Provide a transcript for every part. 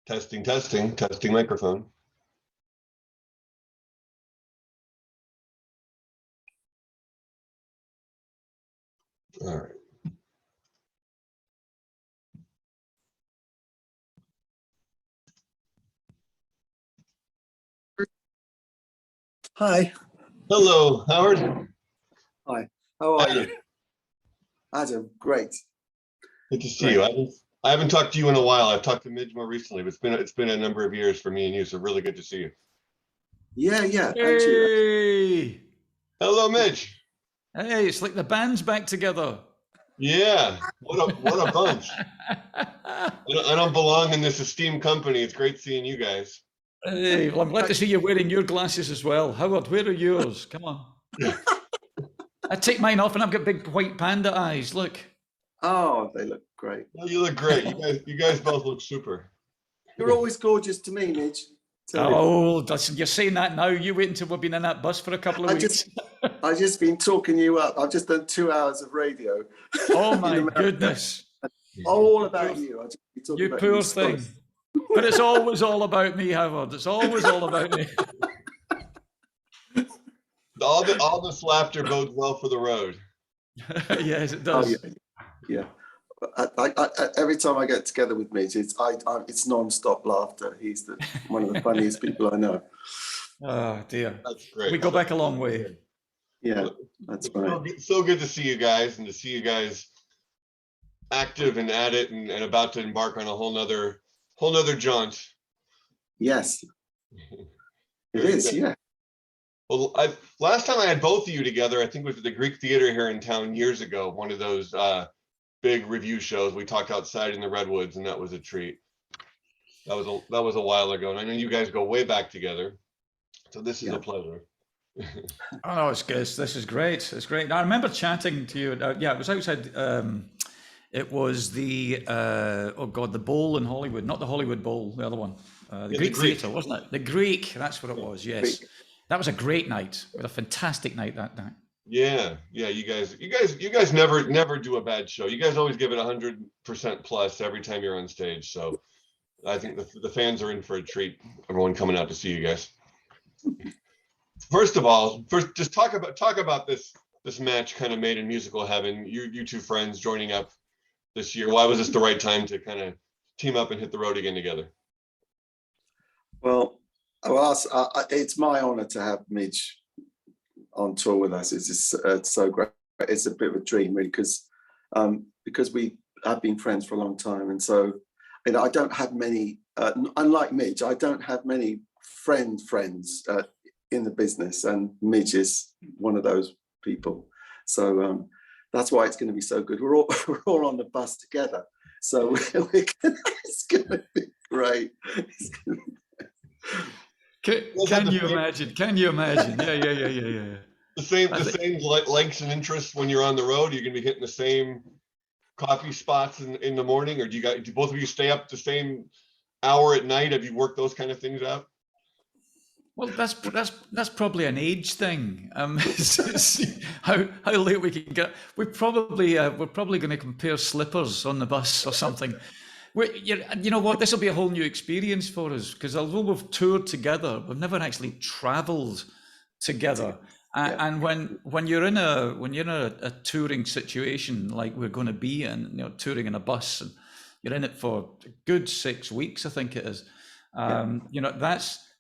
Testing microphone. All right. Hi. Hello, Howard. Hi. How are you? Adam, great. Good to see you. I haven't talked to you in a while. I've talked to Midge more recently, but it's been a number of years for me and you, so really good to see you. Yeah. Hey! Hello, Midge. Hey, it's like the band's back together. Yeah, what a bunch. I don't belong in this esteemed company. It's great seeing you guys. Hey, well, I'm glad to see you wearing your glasses as well. Howard, where are yours? Come on. I take mine off and I've got big white panda eyes. Look. Oh, they look great. Well, you look great. You guys both look super. You're always gorgeous to me, Midge. Oh, listen, you're saying that now. You wait until we've been in that bus for a couple of weeks. I've just been talking you up. I've just done 2 hours of radio. Oh my goodness. All about you. I've just been talking you about poor thing. But it's always all about me, Howard. It's always all about me. All this laughter bodes well for the road. Yes, it does. Oh, yeah. I, every time I get together with Midge, it's non-stop laughter. He's one of the funniest people I know. Oh dear. That's great. We go back a long way. Yeah, that's right. So good to see you guys, and to see you guys active and at it, and about to embark on a whole nother jaunt. Yes, it is. Yeah. Well, last time I had both of you together, I think it was at the Greek Theater here in town years ago. One of those big review shows. We talked outside in the redwoods, and that was a treat. That was a while ago, and I know you guys go way back together, so this is a pleasure. Oh no, it's good. This is great. It's great. I remember chatting to you. Yeah, it was outside. It was the the Bowl in Hollywood, not the Hollywood Bowl, the other one, the Greek Theatre, wasn't it? The Greek. That's what it was. Yes, that was a great night. It was a fantastic night that night. Yeah. You guys never do a bad show. You guys always give it 100% plus every time you're on stage. So I think the fans are in for a treat. Everyone coming out to see you guys. First of all, just talk about this match kind of made in musical heaven. You two friends joining up this year. Why was this the right time to kind of team up and hit the road again together? Well, it's my honor to have Midge on tour with us. It's so great. It's a bit of a dream, really, because we have been friends for a long time, and so I don't have many. Unlike Midge, I don't have many friends in the business, and Midge is one of those people. So that's why it's going to be so good. We're all on the bus together, so it's going to be great. Can you imagine? Can you imagine? Yeah. The same likes and interests when you're on the road. You're going to be hitting the same coffee spots in the morning, or do both of you stay up the same hour at night? Have you worked those kind of things out? Well, that's probably an age thing. How late we can get. We're probably going to compare slippers on the bus or something. You know what? This will be a whole new experience for us, because although we've toured together, we've never actually travelled together. And when you're in a touring situation like we're going to be in, touring in a bus, and you're in it for a good 6 weeks, I think it is.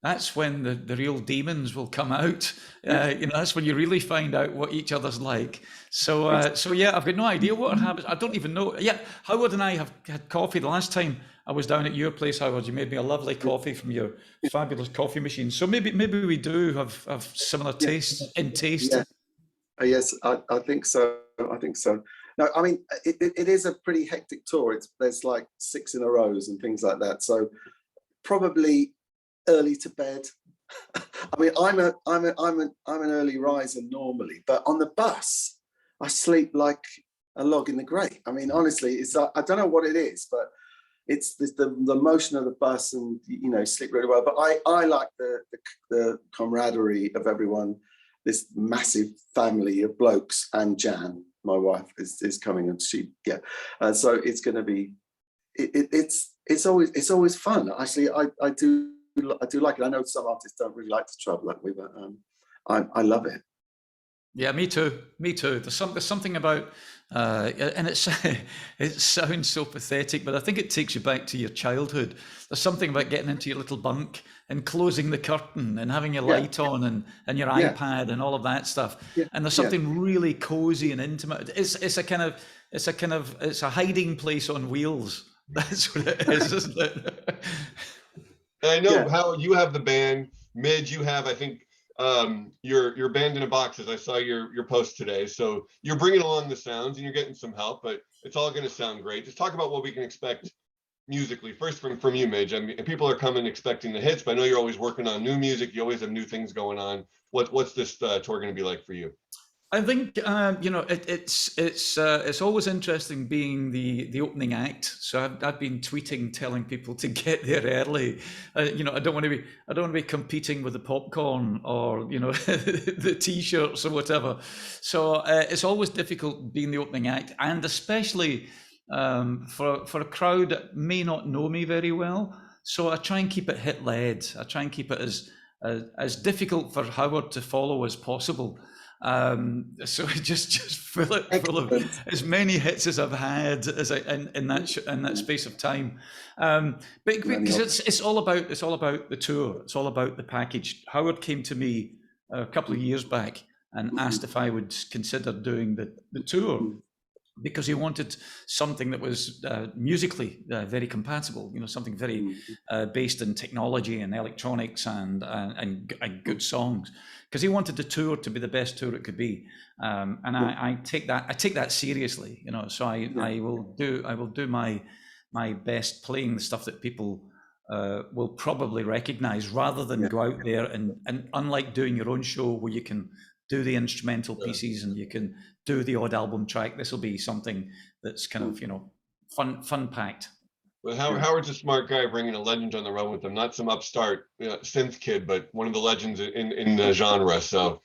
That's when the real demons will come out. That's when you really find out what each other's like. So yeah, I've got no idea what happens. I don't even know. Yeah, Howard and I have had coffee. The last time I was down at your place, Howard, you made me a lovely coffee from your fabulous coffee machine. So maybe we do have similar tastes in taste. Yeah. Yes, I think so. No, I mean, it is a pretty hectic tour. There's like 6 in a row and things like that. So probably early to bed. I mean, I'm an early riser normally, but on the bus, I sleep like a log in the grave. I mean, honestly, I don't know what it is, but it's the motion of the bus, and sleep really well. But I like the camaraderie of everyone. This massive family of blokes, and Jan, my wife, is coming, and so it's going to be. It's it's always fun. Actually, I do like it. I know some artists don't really like to travel that way, but I love it. Yeah, me too. Me too. There's something about, and it sounds so pathetic, but I think it takes you back to your childhood. There's something about getting into your little bunk and closing the curtain and having your Yeah. light on and your Yeah. iPad and all of that stuff. Yeah. And there's Yeah. something really cozy and intimate. It's a hiding place on wheels. That's what it is, isn't it? And I know, Yeah. Howard, you have the band. Midge, you have, I think, your band in a box, as I saw your post today. So you're bringing along the sounds and you're getting some help, but it's all going to sound great. Just talk about what we can expect musically. First from you, Midge. I mean, people are coming expecting the hits, but I know you're always working on new music. You always have new things going on. What's this tour going to be like for you? I think it's always interesting being the opening act. So I've been tweeting telling people to get there early. I don't want to be competing with the popcorn or the t-shirts or whatever. So it's always difficult being the opening act, and especially for a crowd that may not know me very well. So I try and keep it hit led. I try and keep it as difficult for Howard to follow as possible. So just fill it full of as many hits as I've had in that space of time. But because it's all about the tour. It's all about the package. Howard came to me a couple of years back and asked if I would consider doing the tour, because he wanted something that was musically very compatible, something very based in technology and electronics and good songs, because he wanted the tour to be the best tour it could be. And I take that seriously, so I will do my best playing the stuff that people will probably recognize, rather than go out there and unlike doing your own show where you can do the instrumental pieces and you can do the odd album track. This will be something that's kind of, fun packed. Well, Howard's a smart guy, bringing a legend on the road with him, not some upstart synth kid, but one of the legends in the genre. So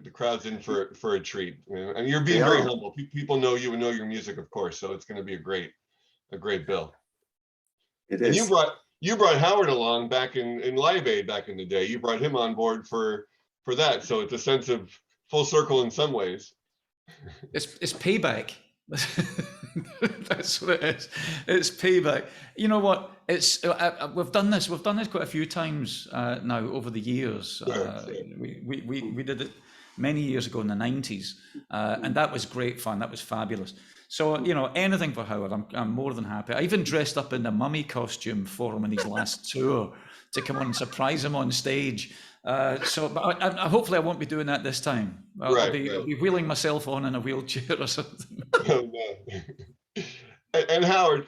the crowd's in for a treat. And you're being very humble. People know you and know your music, of course. So it's going to be a great bill. It and is. you brought Howard along back in Live Aid back in the day. You brought him on board for that. So it's a sense of full circle in some ways. It's payback. That's what it is. It's payback. You know what? It's we've done this quite a few times now over the years. Sure. We did it many years ago in the 90s, and that was great fun. That was fabulous. So anything for Howard, I'm more than happy. I even dressed up in the mummy costume for him in his last tour to come on and surprise him on stage. But hopefully I won't be doing that this time. I'll be wheeling myself on in a wheelchair or something. Oh, no. And Howard,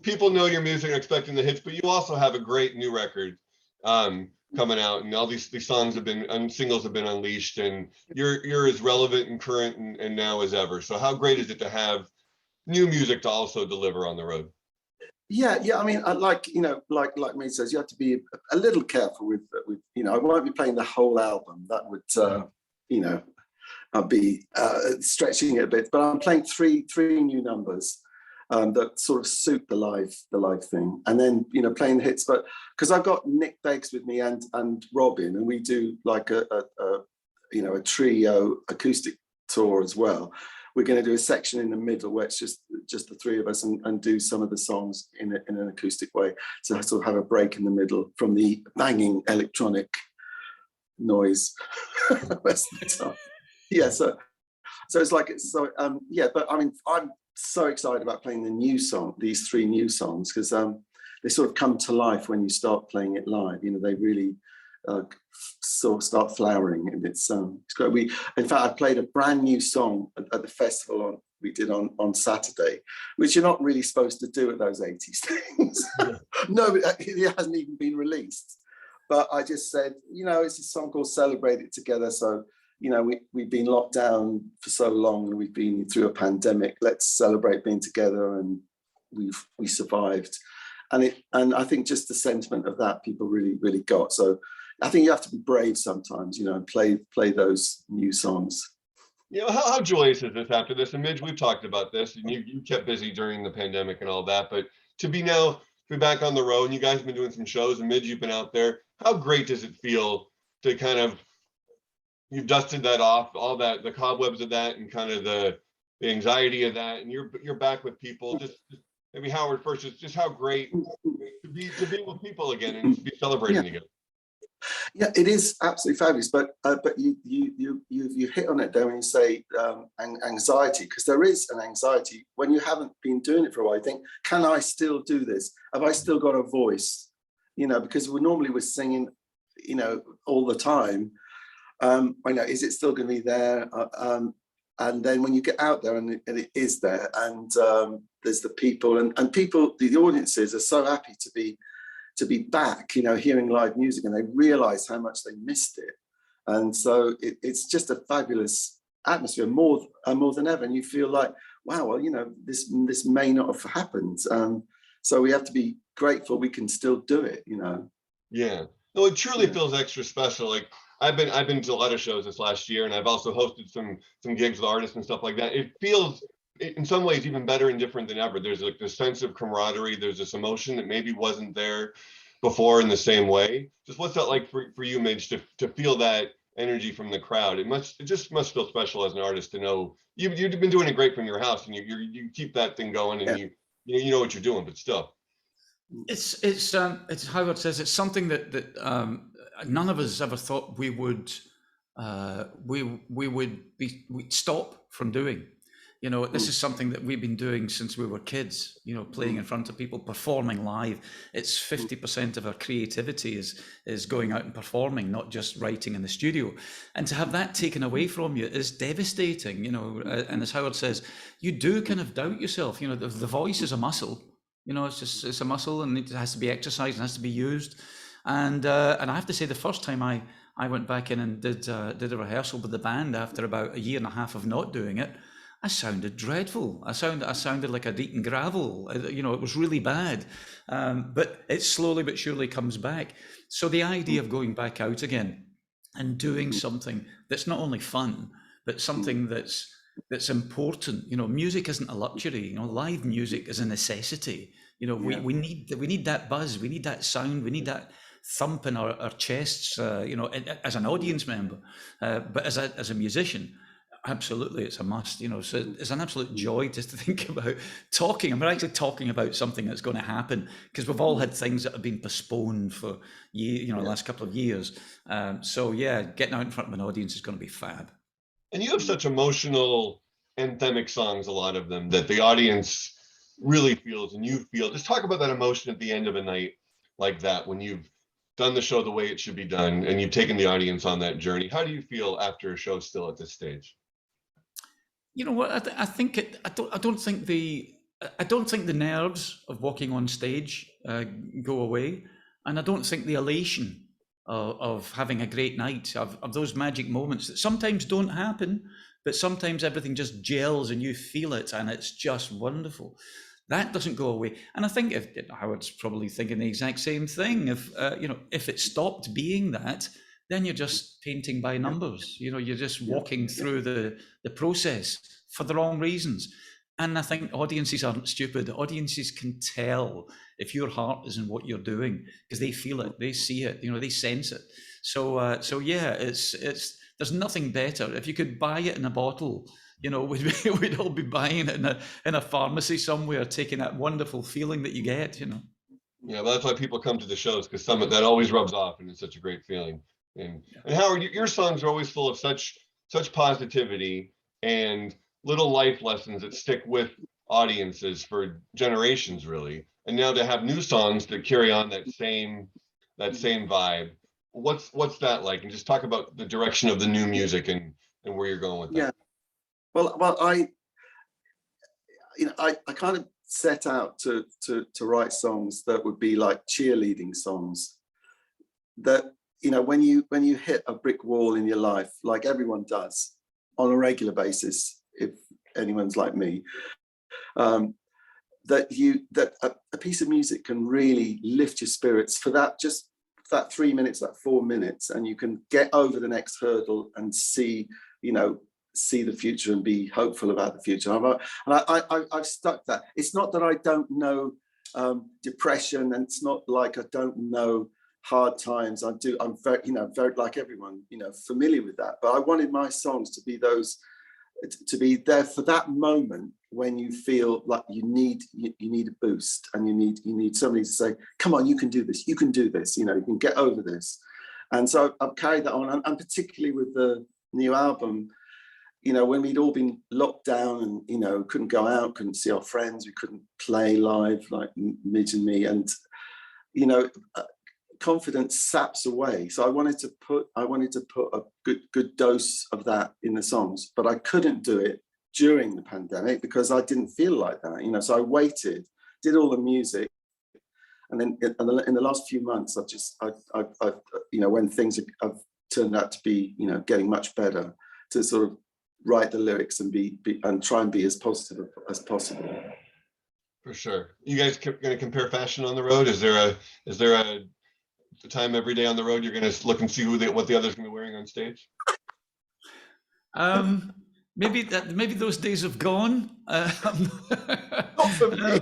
people know your music and expecting the hits, but you also have a great new record coming out, and all these songs singles have been unleashed, and you're as relevant and current and now as ever. So how great is it to have new music to also deliver on the road? Yeah. I mean, like me says, you have to be a little careful with. I won't be playing the whole album. That would, I'd be stretching it a bit. But I'm playing three new numbers that sort of suit the live thing, and then playing the hits. But because I've got Nick Beggs with me and Robin, and we do like a trio acoustic tour as well. We're going to do a section in the middle where it's just the three of us and do some of the songs in an acoustic way. So I sort of have a break in the middle from the banging electronic noise. Yeah. So it's like but I mean, I'm so excited about playing these three new songs, because they sort of come to life when you start playing it live. They really sort of start flowering, and it's great. In fact, I played a brand new song at the festival we did on Saturday, which you're not really supposed to do at those 80s things. No, it hasn't even been released. But I just said, it's a song called Celebrate It Together. So, we've been locked down for so long, and we've been through a pandemic. Let's celebrate being together, and we survived. And I think just the sentiment of that people really, really got. So I think you have to be brave sometimes, and play those new songs. How joyous is this after this? And Midge, we've talked about this, and you kept busy during the pandemic and all that, but to be now be back on the road, and you guys have been doing some shows, and Midge, you've been out there. How great does it feel to kind of, you've dusted that off, all that, the cobwebs of that, and kind of the anxiety of that, and you're back with people. Just maybe Howard first, just how great to be with people again and to be celebrating again. Yeah, it is absolutely fabulous. But you hit on it there when you say anxiety, because there is an anxiety when you haven't been doing it for a while. You think, can I still do this? Have I still got a voice? You know, because we're singing, you know, all the time. I know, is it still going to be there? And then when you get out there and it is there, and there's the people and people, the audiences are so happy to be back, you know, hearing live music, and they realize how much they missed it. And so it's just a fabulous atmosphere, more than ever. And you feel like, wow, well, you know, this may not have happened. So we have to be grateful we can still do it, you know. Yeah. No, it truly feels extra special. Like I've been to a lot of shows this last year, and I've also hosted some gigs with artists and stuff like that. It feels in some ways even better and different than ever. There's like this sense of camaraderie. There's this emotion that maybe wasn't there before in the same way. Just what's that like for you, Midge, to feel that energy from the crowd? It just must feel special as an artist to know you've been doing it great from your house, and you keep that thing going, and you know what you're doing, but still. It's Howard says, it's something that none of us ever thought we'd stop from doing. You know, this is something that we've been doing since we were kids, you know, playing in front of people, performing live. It's 50% of our creativity is going out and performing, not just writing in the studio. And to have that taken away from you is devastating, you know. And as Howard says, you do kind of doubt yourself. You know, the voice is a muscle. You know, it's a muscle, and it has to be exercised and has to be used. And I have to say, the first time I went back in and did a rehearsal with the band after about a year and a half of not doing it, I sounded dreadful. I sounded like I'd eaten gravel. You know, it was really bad. But it slowly but surely comes back. So the idea of going back out again and doing something that's not only fun, but something that's important. You know, music isn't a luxury. You know, live music is a necessity. You know, we need that buzz. We need that sound. We need that thump in our chests. You know, as an audience member, but as a musician, absolutely, it's a must. You know, so it's an absolute joy just to think about talking. And we're actually talking about something that's going to happen, because we've all had things that have been postponed for the last couple of years. So yeah, getting out in front of an audience is going to be fab. And you have such emotional anthemic songs, a lot of them, that the audience really feels and you feel. Just talk about that emotion at the end of a night like that, when you've done the show the way it should be done and you've taken the audience on that journey. How do you feel after a show still at this stage? You know what? I don't think the nerves of walking on stage go away, and I don't think the elation of having a great night, of those magic moments that sometimes don't happen, but sometimes everything just gels and you feel it, and it's just wonderful. That doesn't go away. And I think if Howard's probably thinking the exact same thing. If it stopped being that, then you're just painting by numbers. You know, you're just walking through the process for the wrong reasons. And I think audiences aren't stupid. Audiences can tell if your heart is in what you're doing, because they feel it, they see it, you know, they sense it. So yeah, it's there's nothing better. If you could buy it in a bottle, you know, we'd all be buying it in a pharmacy somewhere, taking that wonderful feeling that you get, you know. Yeah, well, that's why people come to the shows, because that always rubs off, and it's such a great feeling. And Howard, your songs are always full of such positivity and little life lessons that stick with audiences for generations, really. And now to have new songs that carry on that same vibe, what's that like? And just talk about the direction of the new music and where you're going with that. Yeah, well, I kind of set out to write songs that would be like cheerleading songs, that, you know, when you hit a brick wall in your life, like everyone does on a regular basis, if anyone's like me, that a piece of music can really lift your spirits for that 3 minutes, that 4 minutes, and you can get over the next hurdle and see the future and be hopeful about the future. I've stuck that. It's not that I don't know depression, and it's not like I don't know hard times. I'm very, very like everyone, familiar with that. But I wanted my songs to be those, to be there for that moment when you feel like you need a boost, and you need somebody to say, come on, you can do this, you can get over this. And so I've carried that on, and particularly with the new album, when we'd all been locked down and couldn't go out, couldn't see our friends, we couldn't play live like Midge and me, and confidence saps away. So I wanted to put a good dose of that in the songs, but I couldn't do it during the pandemic because I didn't feel like that. So I waited, did all the music, and then in the last few months, I've when things have turned out to be getting much better, to sort of write the lyrics and and try and be as positive as possible. For sure. You guys going to compare fashion on the road? Is there a time every day on the road you're going to look and see what the other's going to be wearing on stage? Maybe those days have gone. Not for me.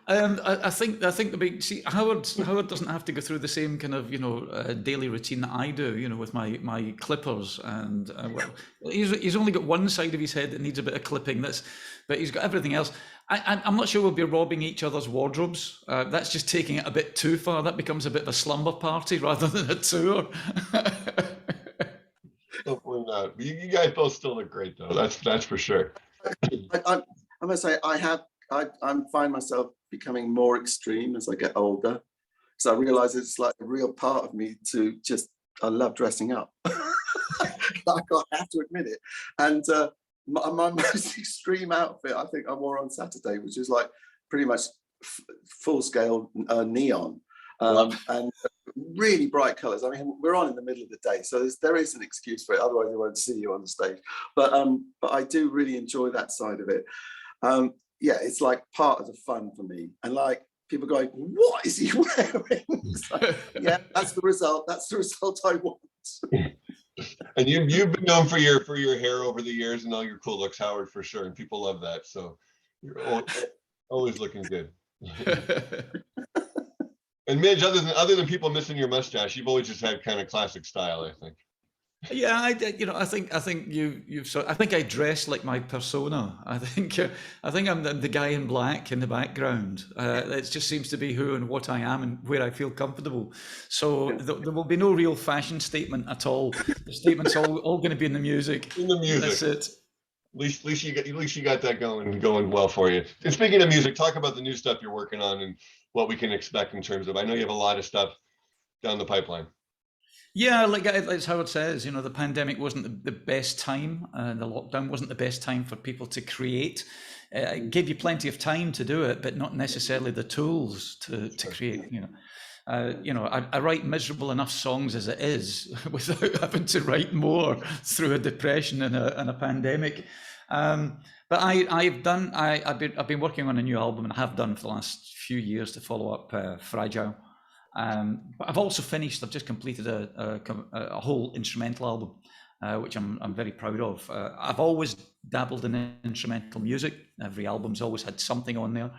I think the big, see, Howard doesn't have to go through the same kind of daily routine that I do, with my clippers, and well, he's only got one side of his head that needs a bit of clipping. But he's got everything else. I'm not sure we'll be robbing each other's wardrobes. That's just taking it a bit too far. That becomes a bit of a slumber party rather than a tour. Hopefully not. You guys both still look great, though. That's for sure. I must say, I find myself becoming more extreme as I get older. So I realize it's like a real part of me I love dressing up. Like, I have to admit it. And my most extreme outfit, I think I wore on Saturday, which is like pretty much full scale neon. And really bright colors. I mean, we're on in the middle of the day, so there is an excuse for it. Otherwise, they won't see you on the stage. But I do really enjoy that side of it. Yeah, it's like part of the fun for me. And like people going, "What is he wearing?" Like, yeah, that's the result. That's the result I want. And you've been known for your hair over the years and all your cool looks, Howard, for sure. And people love that. So you're always looking good. And Midge, other than people missing your mustache, you've always just had kind of classic style, I think. Yeah, I think I think I dress like my persona. I think I'm the guy in black in the background. It just seems to be who and what I am and where I feel comfortable. So there will be no real fashion statement at all. The statement's all going to be in the music. In the music. That's it. At least you got that going well for you. And speaking of music, talk about the new stuff you're working on and what we can expect in terms of. I know you have a lot of stuff down the pipeline. Yeah, like as Howard says, the pandemic wasn't the best time, and the lockdown wasn't the best time for people to create. It gave you plenty of time to do it, but not necessarily the tools to create. I write miserable enough songs as it is without having to write more through a depression and a pandemic. But I've been working on a new album, and I have done for the last few years to follow up Fragile. But I've also finished. I've just completed a whole instrumental album, which I'm very proud of. I've always dabbled in instrumental music. Every album's always had something on there,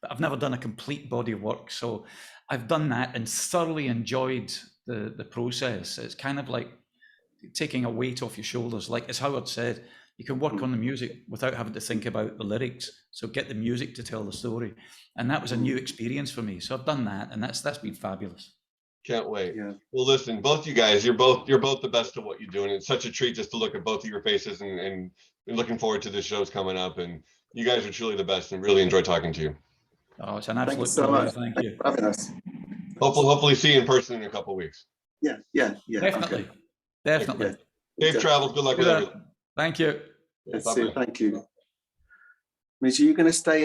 but I've never done a complete body of work. So I've done that and thoroughly enjoyed the process. It's kind of like taking a weight off your shoulders. Like as Howard said, you can work on the music without having to think about the lyrics. So get the music to tell the story. And that was a new experience for me. So I've done that, and that's been fabulous. Can't wait. Yeah. Well, listen, both you guys, you're both the best at what you do, and it's such a treat just to look at both of your faces, and looking forward to the shows coming up. And you guys are truly the best, and really enjoy talking to you. Oh, it's an absolute so pleasure. much. Thank you. Having us. Hopefully see you in person in a couple of weeks. Yeah. Definitely. Okay. Definitely. Yeah. Safe travels. Good luck with everything. Thank you. Let's see. Thank you. Mitch, are you going to stay